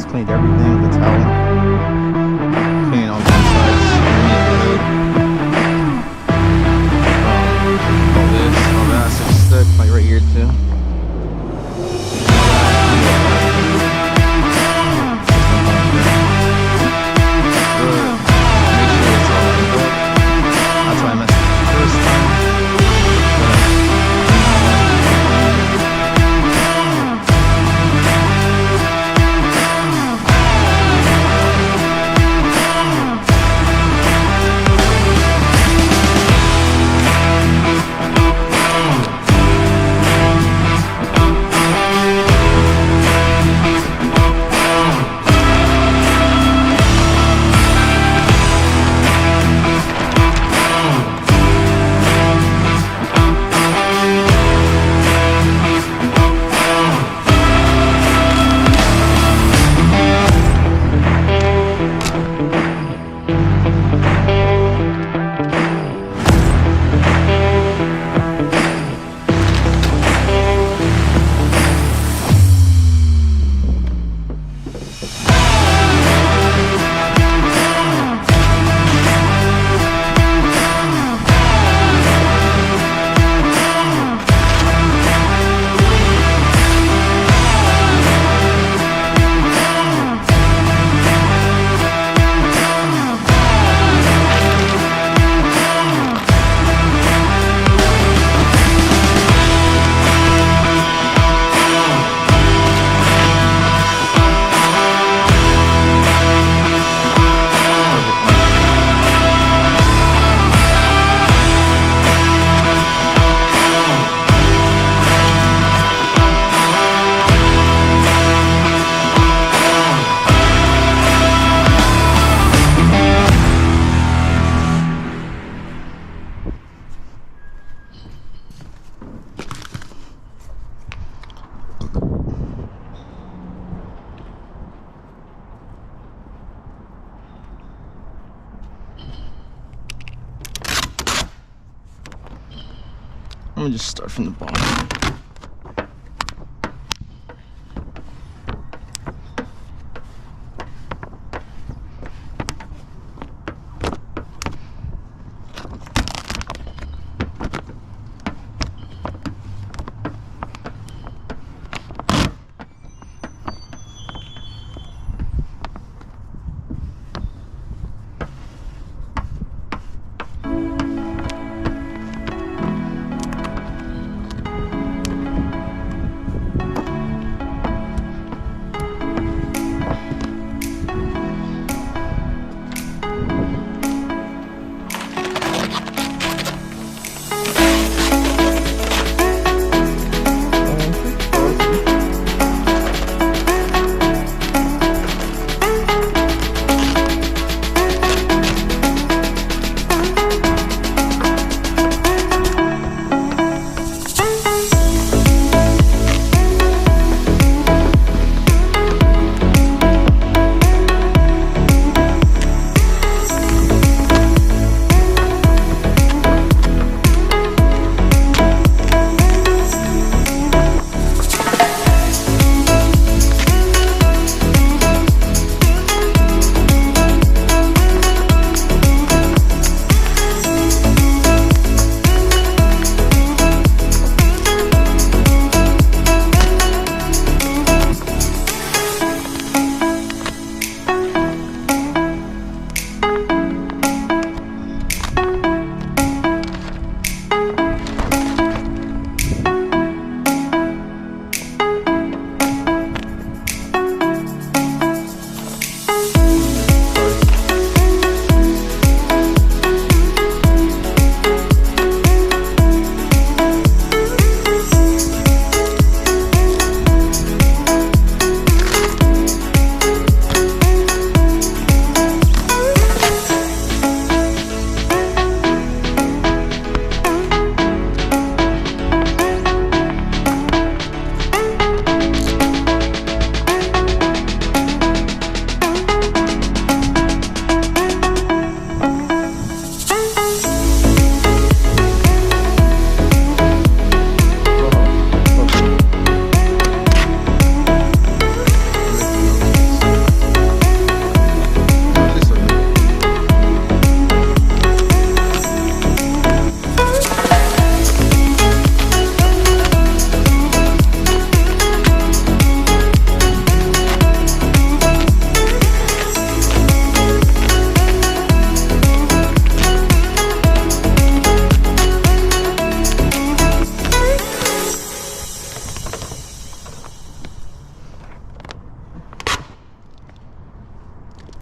just cleaned everything with a towel. Clean all the insides underneath the hood. All this, all that, so it's stuck like right here too. I'm gonna just start from the bottom.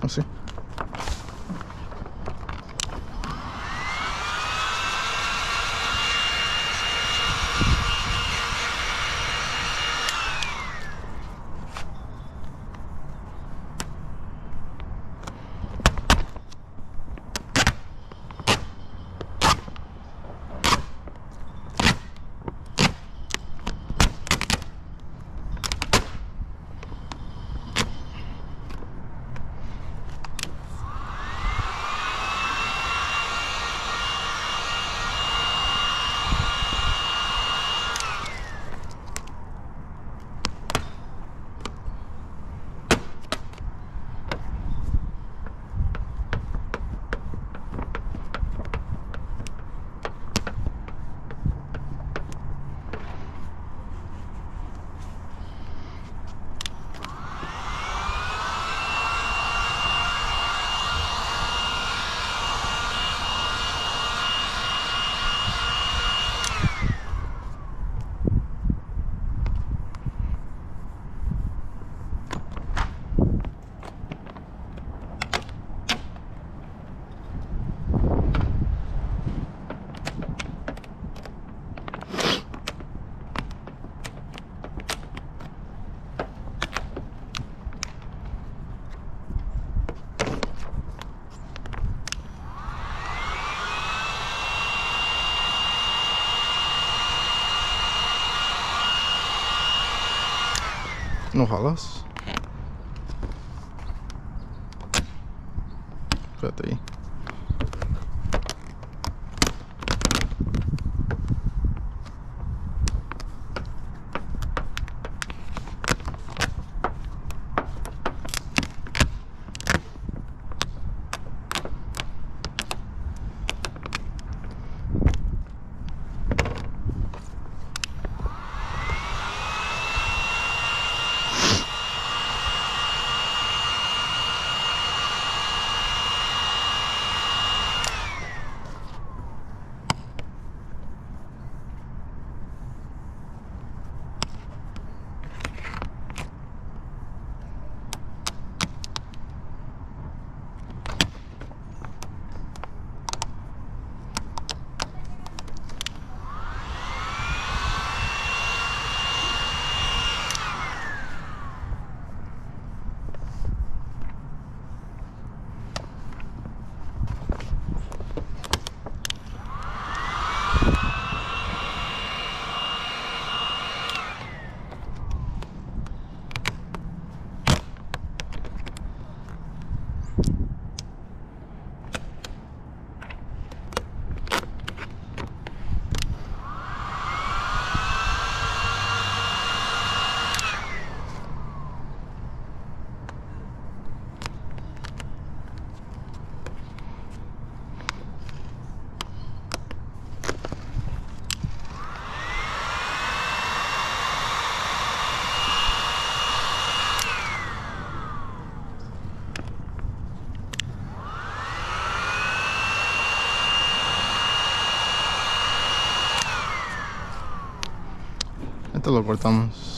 Así. No jalas. Espérate ahí. Esto lo cortamos.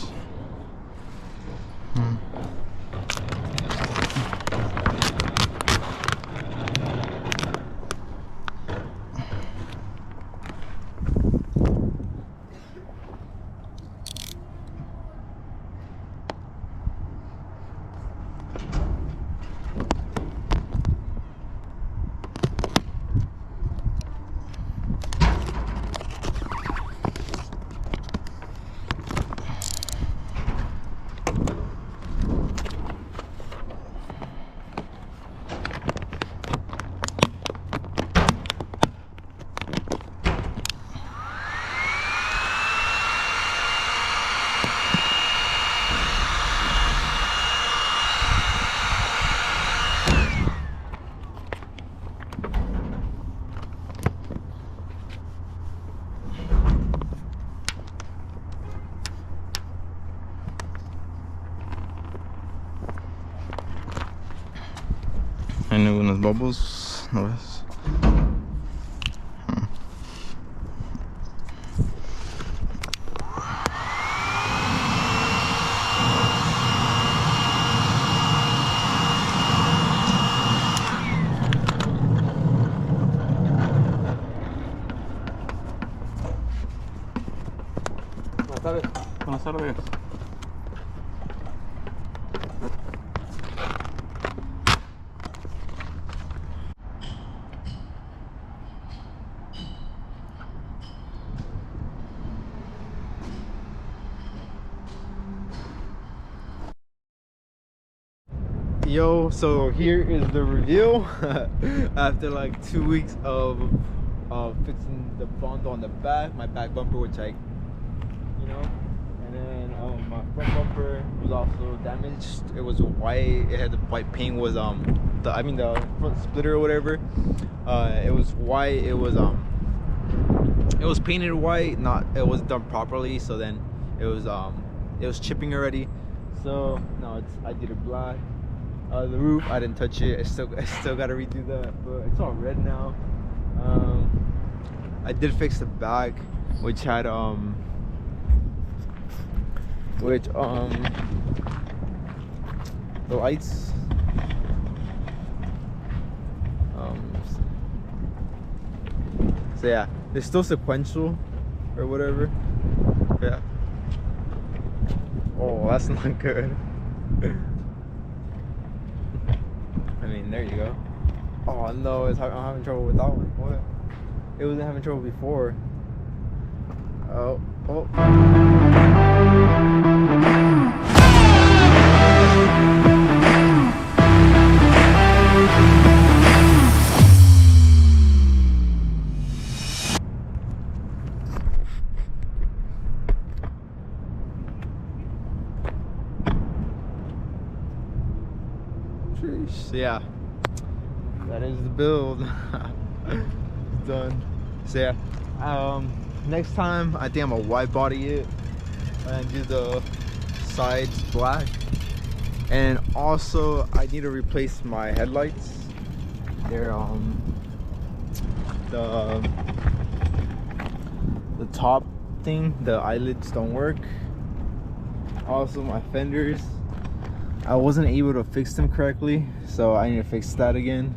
Hay algunos bubbles, ¿no ves? otra vez. Yo, so here is the reveal after like 2 weeks of fixing the front on the back, my back bumper, which I, you know, and then my front bumper was also damaged. It was white. It had the white paint. Was the front splitter or whatever. It was white. It was painted white. It wasn't done properly. So then it was chipping already. So now I did it black. The roof, I didn't touch it. I still gotta redo that, but it's all red now. I did fix the back, which had the lights. So yeah, it's still sequential or whatever. Yeah. Oh, that's not good. I mean, there you go. Oh no, I'm having trouble with that one. What? It wasn't having trouble before. Oh. So yeah, that is the build. It's done. So yeah, next time I think I'm gonna white body it and do the sides black, and also I need to replace my headlights. They're the top thing, the eyelids don't work. Also my fenders, I wasn't able to fix them correctly, so I need to fix that again.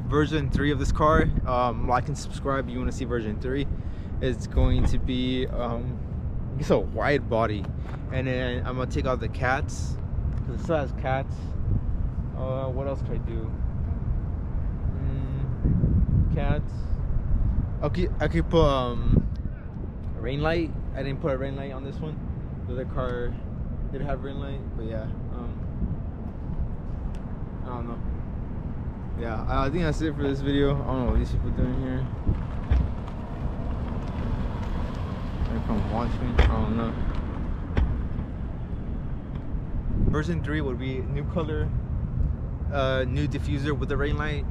Version 3 of this car, like and subscribe if you want to see version 3. It's going to be it's a wide body, and then I'm gonna take out the cats because it still has cats. What else could I do? Cats. Okay, I could put a rain light. I didn't put a rain light on this one. The other car did have rain light, but yeah. I don't know. Yeah, I think that's it for this video. I don't know what these people doing here. They come watch me. I don't know. Version 3 would be new color, new diffuser with the rain light.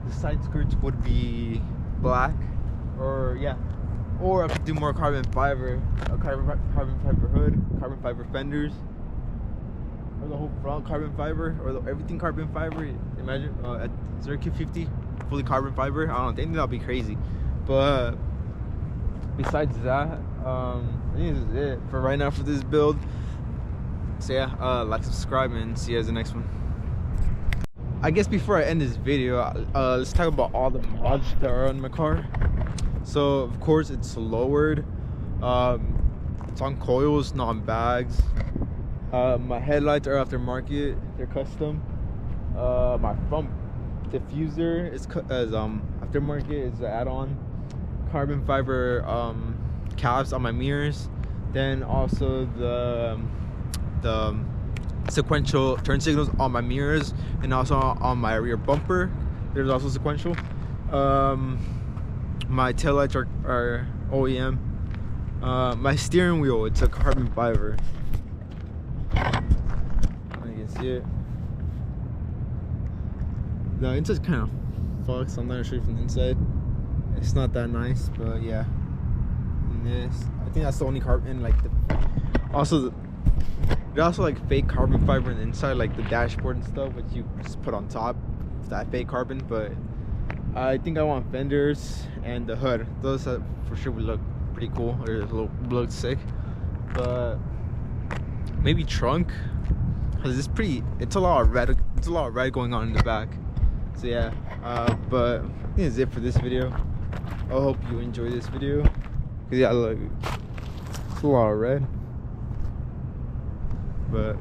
The side skirts would be black, or yeah, or I could do more carbon fiber, carbon fiber hood, carbon fiber fenders. Or the whole front carbon fiber, or everything carbon fiber. Imagine at Q50 fully carbon fiber. I don't know, I think that'll be crazy. But besides that, I think this is it for right now for this build. So yeah, like, subscribe, and see you guys in the next one. I guess before I end this video, let's talk about all the mods that are on my car. So of course it's lowered. It's on coils, not on bags. My headlights are aftermarket, they're custom. My front diffuser is aftermarket, it's an add-on. Carbon fiber caps on my mirrors. Then also the sequential turn signals on my mirrors, and also on my rear bumper. There's also sequential. My taillights are OEM. My steering wheel, it's a carbon fiber. You can see it. The inside's kind of fucked, so I'm not gonna show you from the inside. It's not that nice, but yeah. And this, I think that's the only carbon. Like there's also like fake carbon fiber on the inside, like the dashboard and stuff, which you just put on top of that fake carbon. But I think I want fenders and the hood. Those for sure would look pretty cool, or look sick. But maybe trunk, because it's a lot of red going on in the back. So yeah, but I think that's it for this video. I hope you enjoy this video, because yeah, look, it's a lot of red. but